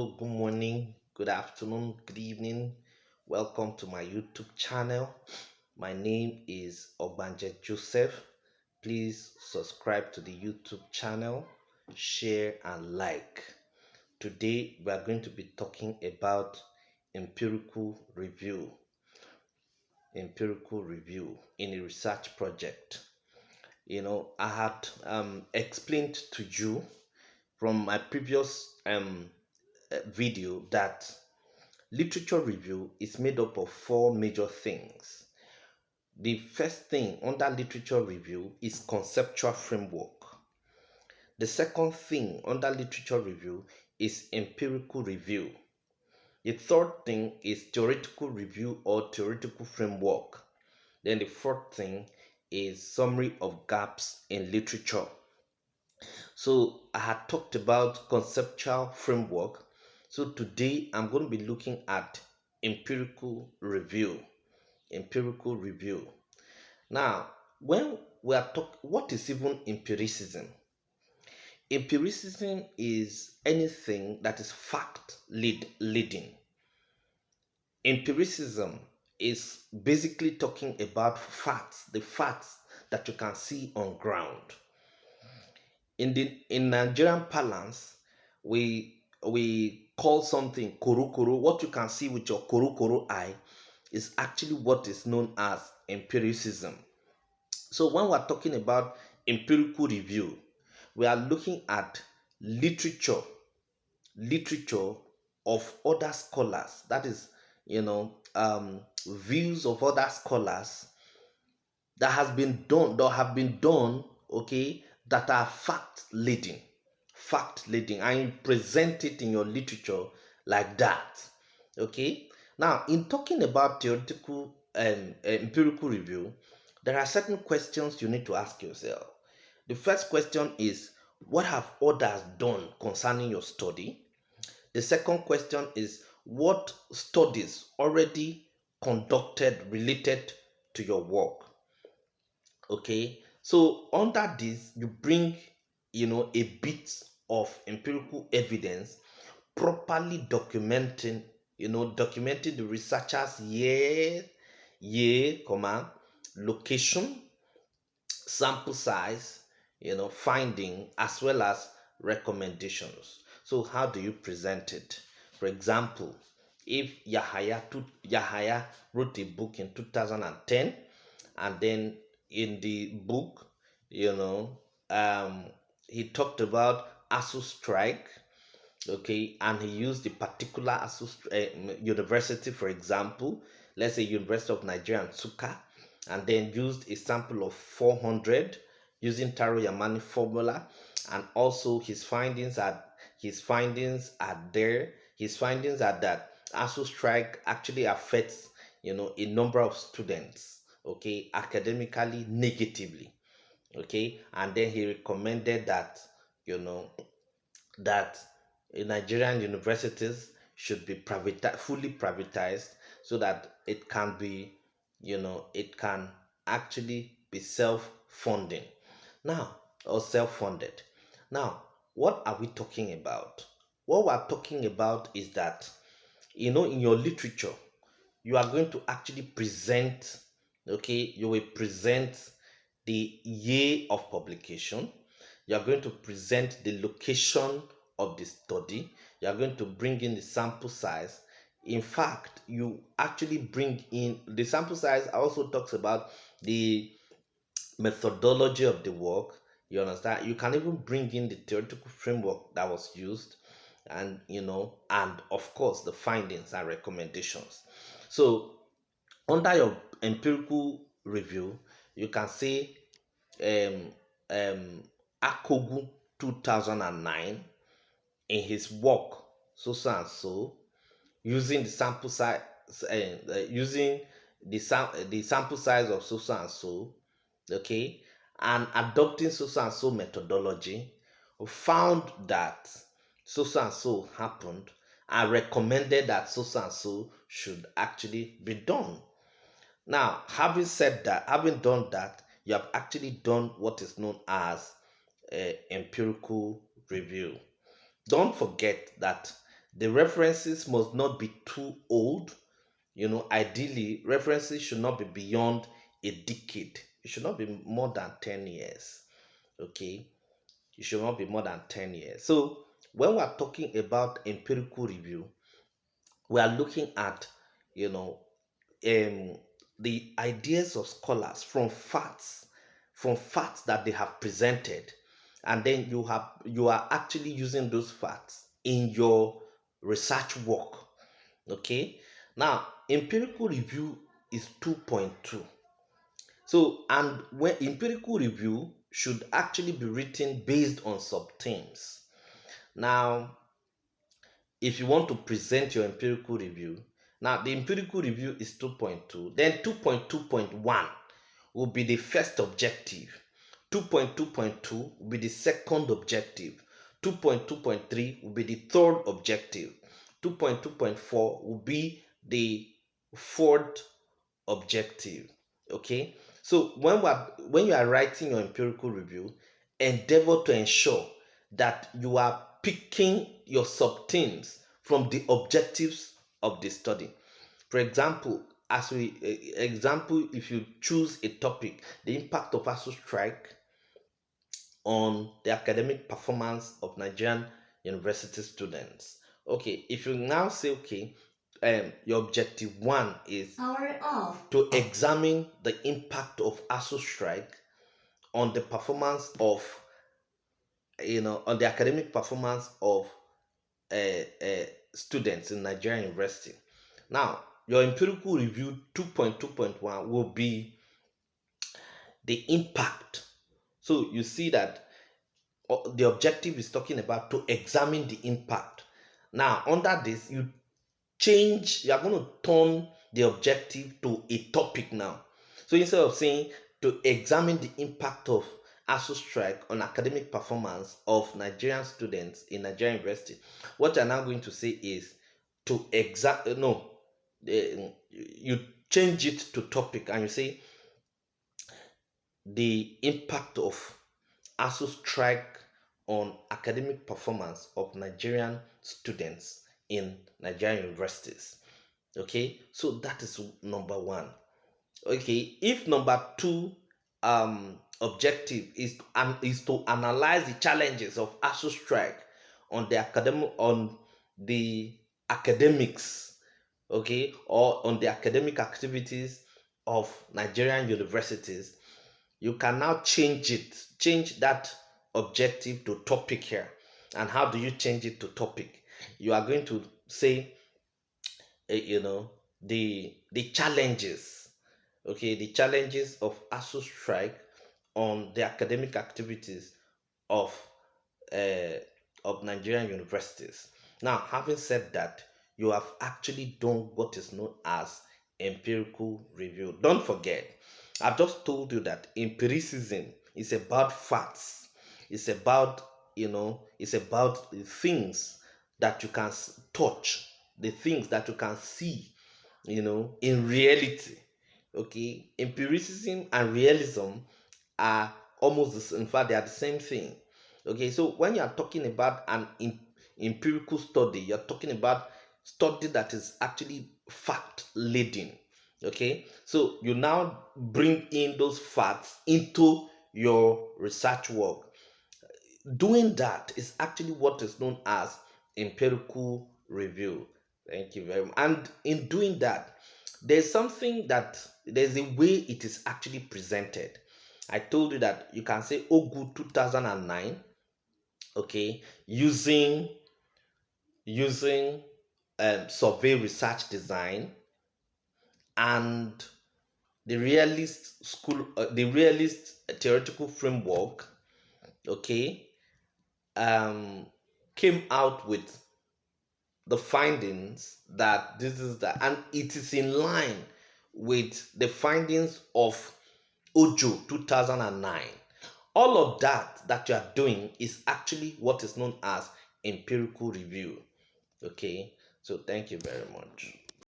Hello, good morning, good afternoon, good evening. Welcome to my YouTube channel. My name is Ogbanje Joseph. Please subscribe to the YouTube channel, share and like. Today we are going to be talking about empirical review. Empirical review in a research project. I had explained to you from my previous video that literature review is made up of four major things. The first thing under literature review is conceptual framework. The second thing under literature review is empirical review. The third thing is theoretical review or theoretical framework. Then the fourth thing is summary of gaps in literature. So I had talked about conceptual framework. So today I'm going to be looking at empirical review. Empirical review. Now, when we are talking, what is even empiricism? Empiricism is anything that is leading. Empiricism is basically talking about facts, the facts that you can see on ground. In Nigerian parlance, we call something koro koro. What you can see with your koro koro eye is actually what is known as empiricism. So when we're talking about empirical review, we are looking at literature of other scholars. That is, views of other scholars that have been done, okay, that are fact leading, and you present it in your literature like that. Okay. Now, in talking about theoretical empirical review, there are certain questions you need to ask yourself. The first question is, what have others done concerning your study? The second question is, what studies already conducted related to your work? Okay, so under this you bring a bit of empirical evidence, properly documenting the researcher's location, sample size, finding, as well as recommendations. So how do you present it? For example, if Yahaya wrote a book in 2010, and then in the book, he talked about ASU strike, okay, and he used the particular university, for example, let's say University of Nigeria, Nsukka, and then used a sample of 400 using Taro Yamani formula, and also his findings are there. His findings are that ASU strike actually affects a number of students, okay, academically negatively, okay, and then he recommended that you know that Nigerian universities should be fully privatized, so that it can actually be self-funding now, or self-funded. Now, what are we talking about? What we're talking about is that, in your literature, you are going to actually present, okay, you will present the year of publication, you are going to present the location of the study, you are going to bring in the sample size. In fact, you actually bring in the sample size. Also talks about the methodology of the work. You understand? You can even bring in the theoretical framework that was used, and of course the findings and recommendations. So under your empirical review, you can say um, um, Akogu 2009 in his work so and so, using the sample size, using the sample size of so and so, okay, and adopting so and so methodology, found that so and so happened, and recommended that so and so should actually be done. Now, having done that, you have actually done what is known as empirical review. Don't forget that The references must not be too old. Ideally, references should not be beyond a decade. It should not be more than 10 years. Okay, it should not be more than 10 years. So, when we're talking about empirical review, we are looking at, you know, um, the ideas of scholars from facts that they have presented, and then you are actually using those facts in your research work. Okay, now empirical review is 2.2. So, and when empirical review should actually be written based on subthemes. Now, if you want to present your empirical review, now the empirical review is 2.2, then 2.2.1 will be the first objective, 2.2.2 will be the second objective, 2.2.3 will be the third objective, 2.2.4 will be the fourth objective. Okay, so when you are writing your empirical review, endeavor to ensure that you are picking your sub-themes from the objectives of the study. For example, if you choose a topic, the impact of ASU strike on the academic performance of Nigerian university students. Okay, if you now say, okay, your objective one is Power off. to examine the impact of ASU strike on the performance of, on the academic performance of students in Nigerian university. Now, your empirical review 2.2.1 will be the impact. So you see that the objective is talking about to examine the impact. Now, under this, you are going to turn the objective to a topic now. So instead of saying to examine the impact of ASU strike on academic performance of Nigerian students in Nigerian university, what you're now going to say is to no, you change it to topic and you say the impact of ASU strike on academic performance of Nigerian students in Nigerian universities. Okay, so that is number one. Okay, if number two objective is to analyze the challenges of ASU strike on the academics, okay, or on the academic activities of Nigerian universities, you can now change that objective to topic here. And how do you change it to topic? You are going to say, you know, the challenges, okay, the challenges of ASU strike on the academic activities of uh, of Nigerian universities. Now, having said that, you have actually done what is known as empirical review. Don't forget, I've just told you that empiricism is about facts. It's about, it's about the things that you can touch, the things that you can see, in reality. Okay, empiricism and realism are almost the same. In fact, they are the same thing. Okay, so when you are talking about an empirical study, you're talking about study that is actually fact laden. Okay, so you now bring in those facts into your research work. Doing that is actually what is known as empirical review. Thank you very much. And in doing that, there's a way it is actually presented. I told you that you can say Ogu 2009, okay, using survey research design and the realist theoretical framework, okay, came out with the findings that this is the and it is in line with the findings of Ojo 2009. All of that you are doing is actually what is known as empirical review. Okay, so thank you very much.